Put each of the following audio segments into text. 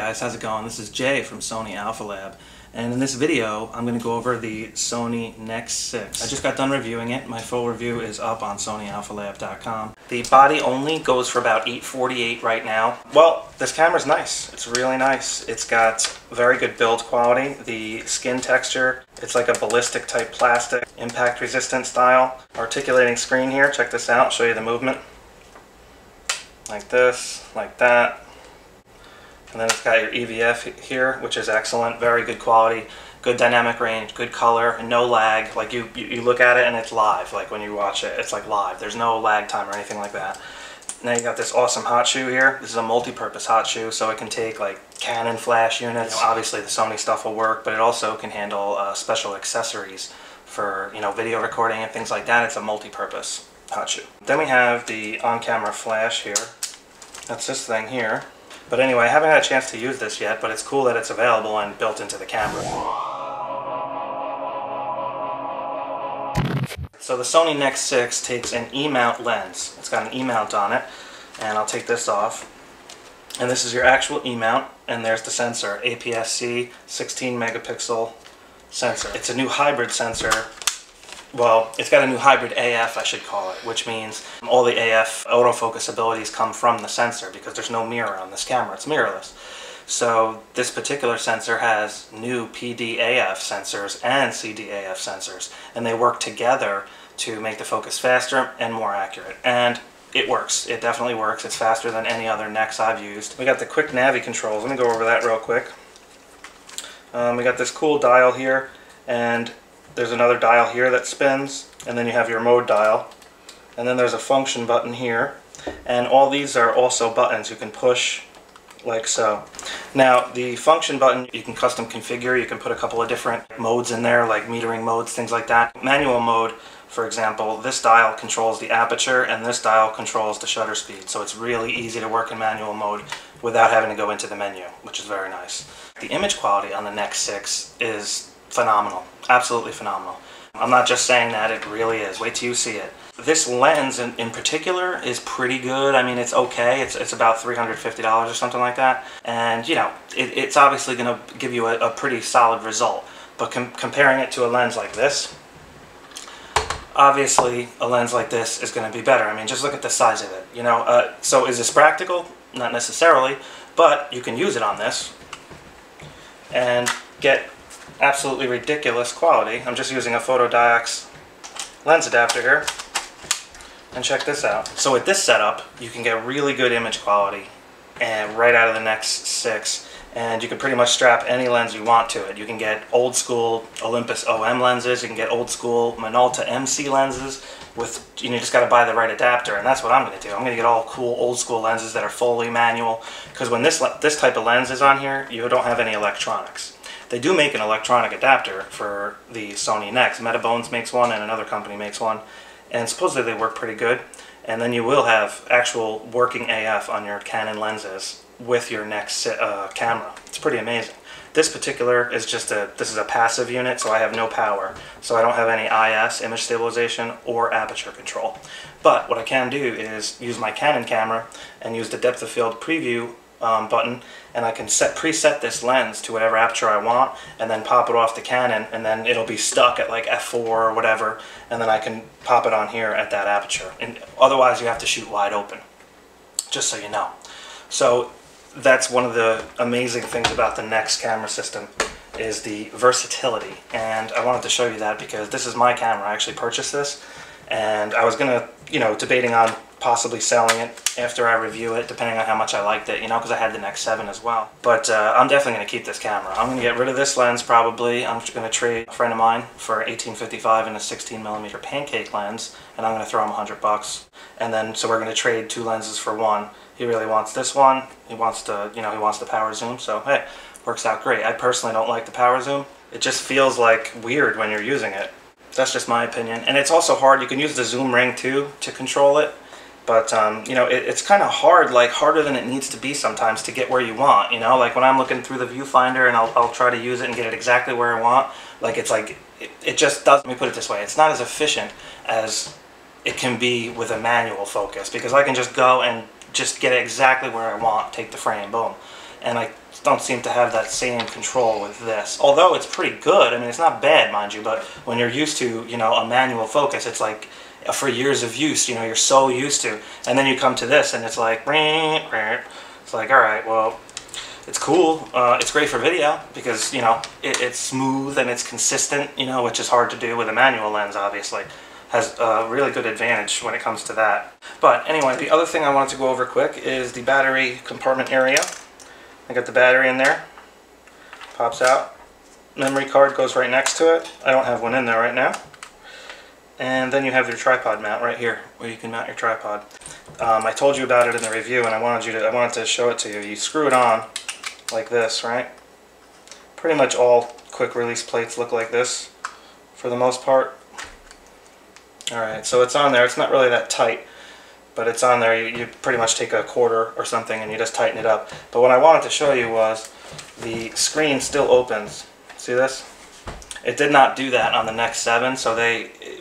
guys, how's it going? This is Jay from Sony Alpha Lab, and in this video I'm going to go over the Sony Nex-6. I just got done reviewing it. My full review is up on SonyAlphaLab.com. The body only goes for about $848 right now. Well, this camera's nice. It's really nice. It's got very good build quality. The skin texture, it's like a ballistic type plastic, impact resistant style. Articulating screen here, check this out, I'll show you the movement. Like this, like that. And then it's got your EVF here, which is excellent, very good quality, good dynamic range, good color, no lag. Like you look at it and it's live. Like when you watch it, it's like live. There's no lag time or anything like that. Now you got this awesome Hotshoe here. This is a multi-purpose Hotshoe, so it can take like Canon flash units. Obviously the Sony stuff will work, but it also can handle special accessories for video recording and things like that. It's a multi-purpose Hotshoe. Then we have the on-camera flash here. That's this thing here. But anyway, I haven't had a chance to use this yet, but it's cool that it's available and built into the camera. So the Sony Nex-6 takes an E-mount lens. It's got an E-mount on it, and I'll take this off. And this is your actual E-mount, and there's the sensor, APS-C 16 megapixel sensor. It's a new hybrid sensor. Well, it's got a new hybrid AF, I should call it, which means all the AF autofocus abilities come from the sensor because there's no mirror on this camera. It's mirrorless. So this particular sensor has new PDAF sensors and CDAF sensors, and they work together to make the focus faster and more accurate. And it works. It definitely works. It's faster than any other Nex I've used. We got the quick Navi controls. Let me go over that real quick. We got this cool dial here, and there's another dial here that spins, and then you have your mode dial, and then there's a function button here, and all these are also buttons you can push like so. Now the function button you can custom configure. You can put a couple of different modes in there, like metering modes, things like that. Manual mode, for example, this dial controls the aperture and this dial controls the shutter speed, so it's really easy to work in manual mode without having to go into the menu, which is very nice. The image quality on the Nex-6 is phenomenal, absolutely phenomenal. I'm not just saying that, it really is. Wait till you see it. This lens in particular is pretty good. I mean, it's okay. It's about $350 or something like that. And it's obviously going to give you a pretty solid result. But comparing it to a lens like this, obviously a lens like this is going to be better. I mean, just look at the size of it. So is this practical? Not necessarily, but you can use it on this and get absolutely ridiculous quality. I'm just using a photodiox lens adapter here, and check this out. So with this setup you can get really good image quality and right out of the Nex-6, and you can pretty much strap any lens you want to it. You can get old school Olympus OM lenses, you can get old school Minolta MC lenses with, you just got to buy the right adapter, and that's what I'm going to do. I'm going to get all cool old school lenses that are fully manual, because when this type of lens is on here, you don't have any electronics. They do make an electronic adapter for the Sony Nex. Metabones makes one and another company makes one, and supposedly they work pretty good. And then you will have actual working AF on your Canon lenses with your Nex camera. It's pretty amazing. This particular is this is a passive unit, so I have no power. So I don't have any IS, image stabilization, or aperture control. But what I can do is use my Canon camera and use the depth of field preview button, and I can preset this lens to whatever aperture I want, and then pop it off the Canon, and then it'll be stuck at like f4 or whatever, and then I can pop it on here at that aperture. And otherwise you have to shoot wide open, just so you know. So that's one of the amazing things about the Nex camera system, is the versatility, and I wanted to show you that because this is my camera. I actually purchased this, and I was gonna, debating on possibly selling it after I review it, depending on how much I liked it, because I had the Nex-7 as well. But I'm definitely going to keep this camera. I'm going to get rid of this lens probably. I'm going to trade a friend of mine for 1855 and a 16mm pancake lens, and I'm going to throw him $100. And then, so we're going to trade two lenses for one. He really wants this one. He wants to, he wants the power zoom. So hey, works out great. I personally don't like the power zoom. It just feels like weird when you're using it. That's just my opinion. And it's also hard. You can use the zoom ring too to control it. But, it's kind of hard, like harder than it needs to be sometimes to get where you want, like when I'm looking through the viewfinder and I'll try to use it and get it exactly where I want, like it just doesn't, let me put it this way, it's not as efficient as it can be with a manual focus, because I can just go and just get it exactly where I want, take the frame, boom. And don't seem to have that same control with this. Although it's pretty good. I mean, it's not bad, mind you, but when you're used to, you know, a manual focus, it's like for years of use, you know, you're so used to. And then you come to this and it's like, it's like, all right, well, it's cool. It's great for video because, you know, it's smooth and it's consistent, you know, which is hard to do with a manual lens, obviously. Has a really good advantage when it comes to that. But anyway, the other thing I wanted to go over quick is the battery compartment area. I got the battery in there. Pops out. Memory card goes right next to it. I don't have one in there right now. And then you have your tripod mount right here, where you can mount your tripod. I told you about it in the review, and I wanted to show it to you. You screw it on like this, right? Pretty much all quick release plates look like this, for the most part. All right, so it's on there. It's not really that tight, but it's on there. You pretty much take a quarter or something and you just tighten it up. But what I wanted to show you was the screen still opens. See this? It did not do that on the Nex-7, so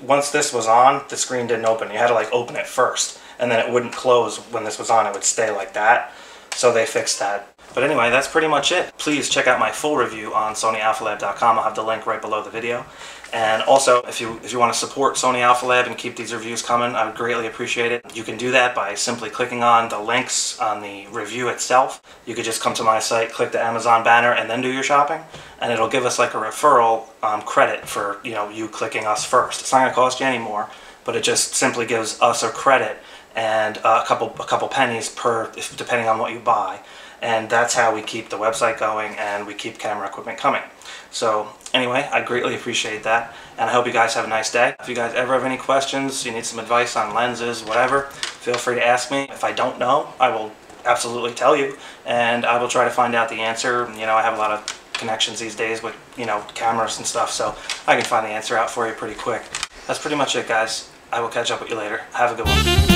once this was on, the screen didn't open. You had to like open it first, and then it wouldn't close when this was on. It would stay like that, so they fixed that. But anyway, that's pretty much it. Please check out my full review on SonyAlphaLab.com. I'll have the link right below the video. And also, if you want to support Sony Alpha Lab and keep these reviews coming, I would greatly appreciate it. You can do that by simply clicking on the links on the review itself. You could just come to my site, click the Amazon banner, and then do your shopping. And it'll give us like a referral credit for, you know, you clicking us first. It's not going to cost you any more, but it just simply gives us a credit and a couple pennies per, depending on what you buy. And that's how we keep the website going and we keep camera equipment coming. So anyway, I greatly appreciate that, and I hope you guys have a nice day. If you guys ever have any questions, you need some advice on lenses, whatever, feel free to ask me. If I don't know, I will absolutely tell you, and I will try to find out the answer. You know, I have a lot of connections these days with, you know, cameras and stuff, so I can find the answer out for you pretty quick. That's pretty much it, guys. I will catch up with you later. Have a good one.